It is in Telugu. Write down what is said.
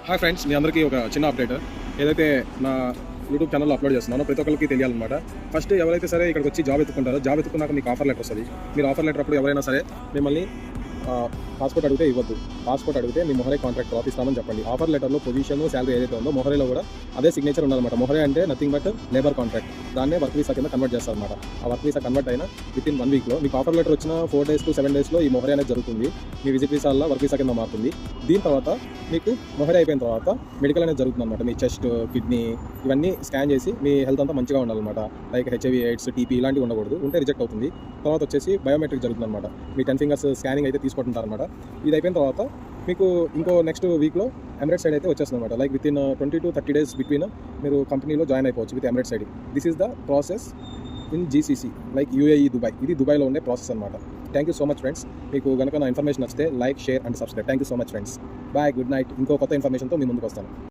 హాయ్ ఫ్రెండ్స్, మీ అందరికీ ఒక చిన్న అప్డేట్. ఏదైతే నా యూట్యూబ్ ఛానల్లో అప్లోడ్ చేస్తున్నానో ప్రతి ఒక్కరికి తెలియాలన్నమాట. ఫస్ట్ ఎవరైతే సరే ఇక్కడికి వచ్చి జాబ్ ఎత్తుకుంటారో, జాబ్ ఎత్తుకున్నాక మీకు ఆఫర్ లెటర్ వస్తుంది. మీరు ఆఫర్ లెటర్ అప్పుడు ఎవరైనా సరే మిమ్మల్ని పాస్పోర్ట్ అడిగితే ఇవ్వద్దు. పాస్పోర్ట్ అడిగితే మీ మొహరే కాంట్రాక్ట్ డ్రాప్ ఇస్తామని చెప్పండి. ఆఫర్ లెటర్లో పొజిషన్, శాలరీ ఏదైతే ఉందో మొహరేలో కూడా అదే సిగ్నేచర్ ఉండాలన్నమాట. మొహరే అంటే నథింగ్ బట్ లేబర్ కాంట్రాక్ట్. దాన్నే వర్క్ వీసా కింద కన్వర్ట్ చేస్తారన్నమాట. ఆ వర్క్ వీసా కన్వర్ట్ అయినా వితిన్ 1 వీక్లో మీకు ఆఫర్ లెటర్ వచ్చిన 4 days to 7 daysలో ఈ మొహరే అనేది జరుగుతుంది. మీ విజిట్ వీసాల్లో వర్క్ వీసా కింద మారుతుంది. దీని తర్వాత మీకు మొహరే అయిపోయిన తర్వాత మెడికల్ అనేది జరుగుతుంది అనమాట. మీ చెస్ట్, కిడ్నీ ఇవన్నీ స్కాన్ చేసి మీ హెల్త్ అంతా మంచిగా ఉండాలన్నమాట. లైక్ HIV, AIDS, TP ఇలాంటివి ఉండకూడదు. ఉంటే రిజెక్ట్ అవుతుంది. తర్వాత వచ్చేసి బయోమెట్రిక్ జరుగుతుంది అనమాట. మీ 10 fingers స్కానింగ్ అయితే తీసుకుంటారనమాట. ఇది అయిపోయిన తర్వాత మీకు ఇంకో నెక్స్ట్ వీక్లో ఎమిరేట్స్ సైడ్ అయితే వచ్చేస్తుంది అనమాట. Like within 20 to 30 days between మీరు కంపెనీలో జాయిన్ అయిపోవచ్చు with Emirates side. This is the process in GCC, like UAE Dubai. ఇది దుబాయ్లో ఉండే ప్రాసెస్ అనమాట. Thank you so much friends. మీకు కనుక నా ఇన్ఫర్మేషన్ నచ్చితే like, share and subscribe. Thank you so much friends. Bye, good night. ఇంకో కొత్త ఇన్ఫర్మేషన్తో మీ ముందుకు వస్తాను.